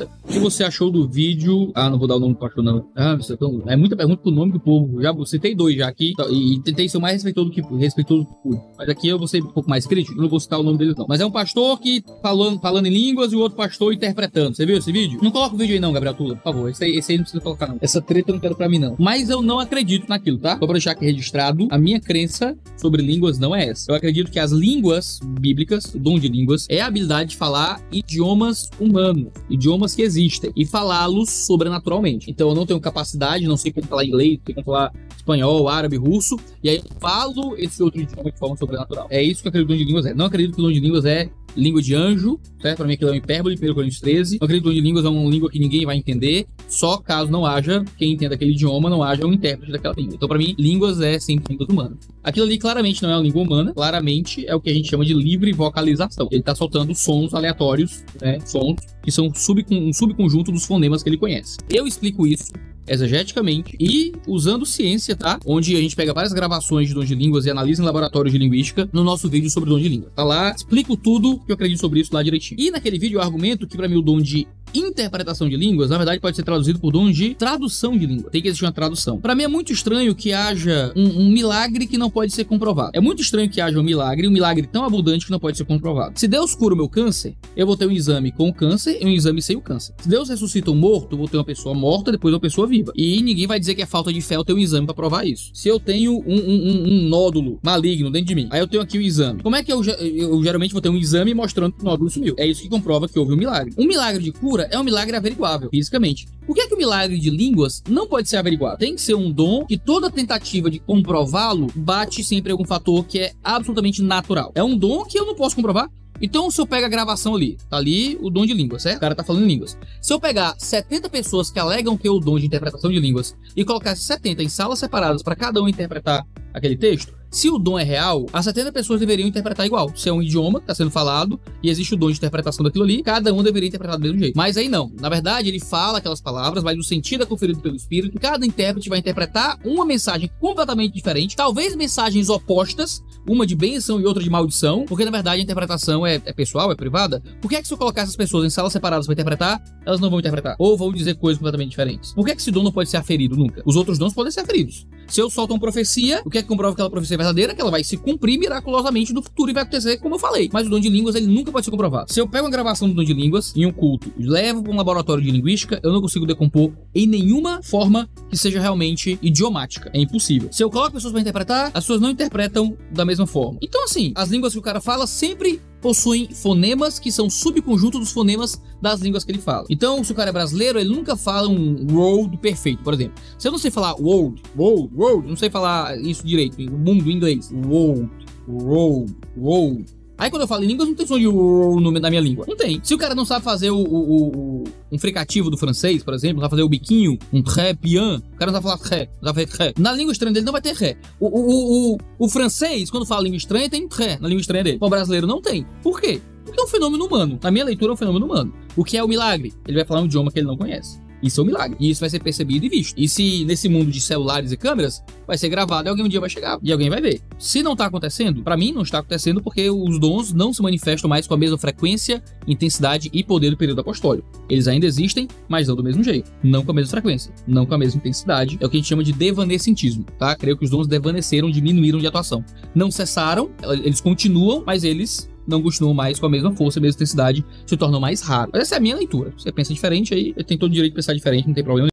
O que você achou do vídeo? Ah, não vou dar o nome do pastor, não. Ah, é muita pergunta pro nome do povo. Já citei dois já aqui e tentei ser o mais respeitoso que pude. Mas aqui eu vou ser um pouco mais crítico, não vou citar o nome dele não. Mas é um pastor que falando em línguas e o outro pastor interpretando. Você viu esse vídeo? Não coloca o vídeo aí não, Gabriel Tula, por favor. Esse aí não precisa colocar não. Essa treta eu não quero pra mim não. Mas eu não acredito naquilo, tá? Só pra deixar aqui registrado, a minha crença sobre línguas não é essa. Eu acredito que as línguas bíblicas, o dom de línguas, é a habilidade de falar idiomas humanos, idiomas que existem, e falá-los sobrenaturalmente. Então eu não tenho capacidade, não sei como falar inglês, não sei como falar espanhol, árabe, russo, e aí eu falo esse outro idioma de forma sobrenatural. É isso que eu acredito que o dom de línguas é. Não acredito que o dom de línguas é língua de anjo, certo? Pra mim aquilo é uma hipérbole, 1 Coríntios 13. Não acredito que o dom de línguas é uma língua que ninguém vai entender, só caso não haja quem entenda aquele idioma, não haja um intérprete daquela língua. Então pra mim, línguas é sempre línguas humanas. Aquilo ali claramente não é uma língua humana, claramente é o que a gente chama de livre vocalização. Ele tá soltando sons aleatórios, né? Sons que são um subconjunto dos fonemas que ele conhece. Eu explico isso exegeticamente e usando ciência, tá? Onde a gente pega várias gravações de dom de línguas e analisa em laboratórios de linguística no nosso vídeo sobre dom de língua. Tá lá, explico tudo que eu acredito sobre isso lá direitinho. E naquele vídeo eu argumento que pra mim o dom de interpretação de línguas, na verdade, pode ser traduzido por dom de tradução de língua. Tem que existir uma tradução. Pra mim é muito estranho que haja um milagre que não pode ser comprovado. É muito estranho que haja um milagre tão abundante que não pode ser comprovado. Se Deus cura o meu câncer, eu vou ter um exame com o câncer e um exame sem o câncer. Se Deus ressuscita um morto, eu vou ter uma pessoa morta e depois uma pessoa viva. E ninguém vai dizer que é falta de fé eu ter um exame pra provar isso. Se eu tenho um nódulo maligno dentro de mim, aí eu tenho aqui o exame. Como é que eu geralmente vou ter um exame mostrando que o nódulo sumiu? É isso que comprova que houve um milagre. Um milagre de cura é um milagre averiguável, fisicamente. Por que o milagre de línguas não pode ser averiguado? Tem que ser um dom que toda tentativa de comprová-lo bate sempre algum fator que é absolutamente natural. É um dom que eu não posso comprovar. Então, se eu pego a gravação ali, tá ali o dom de línguas, certo? O cara tá falando em línguas. Se eu pegar 70 pessoas que alegam ter o dom de interpretação de línguas e colocar essas 70 em salas separadas para cada um interpretar aquele texto, se o dom é real, as 70 pessoas deveriam interpretar igual. Se é um idioma que está sendo falado e existe o dom de interpretação daquilo ali, cada um deveria interpretar do mesmo jeito. Mas aí não. Na verdade, ele fala aquelas palavras, mas o sentido é conferido pelo Espírito. Cada intérprete vai interpretar uma mensagem completamente diferente, talvez mensagens opostas, uma de bênção e outra de maldição, porque na verdade a interpretação é pessoal, é privada. Por que se eu colocar essas pessoas em salas separadas para interpretar, elas não vão interpretar? Ou vão dizer coisas completamente diferentes? Por que esse dom não pode ser aferido nunca? Os outros dons podem ser aferidos. Se eu solto uma profecia, o que é que comprova que aquela profecia é verdadeira? Que ela vai se cumprir miraculosamente no futuro e vai acontecer como eu falei. Mas o dom de línguas, ele nunca pode ser comprovado. Se eu pego uma gravação do dom de línguas em um culto e levo para um laboratório de linguística, eu não consigo decompor em nenhuma forma que seja realmente idiomática. É impossível. Se eu coloco pessoas para interpretar, as pessoas não interpretam da mesma forma. Então, assim, as línguas que o cara fala sempre possuem fonemas que são subconjunto dos fonemas das línguas que ele fala. Então, se o cara é brasileiro, ele nunca fala um world perfeito, por exemplo. Se eu não sei falar world, não sei falar isso direito, o mundo em inglês, world. Aí quando eu falo em línguas, não tem som de na minha língua. Não tem. Se o cara não sabe fazer um fricativo do francês, por exemplo, não sabe fazer o biquinho, um très bien, o cara não sabe falar très, não sabe fazer très. Na língua estranha dele não vai ter très. O francês, quando fala língua estranha, tem très na língua estranha dele. O brasileiro não tem. Por quê? Porque é um fenômeno humano. Na minha leitura, é um fenômeno humano. O que é o milagre? Ele vai falar um idioma que ele não conhece. Isso é um milagre. E isso vai ser percebido e visto. E se nesse mundo de celulares e câmeras, vai ser gravado e alguém um dia vai chegar. E alguém vai ver. Se não tá acontecendo, pra mim não está acontecendo porque os dons não se manifestam mais com a mesma frequência, intensidade e poder do período apostólico. Eles ainda existem, mas não do mesmo jeito. Não com a mesma frequência. Não com a mesma intensidade. É o que a gente chama de devanescentismo, tá? Creio que os dons devaneceram, diminuíram de atuação. Não cessaram, eles continuam, mas eles não continuam mais com a mesma força, a mesma intensidade, se tornam mais raros. Mas essa é a minha leitura. Você pensa diferente aí, tem todo o direito de pensar diferente, não tem problema.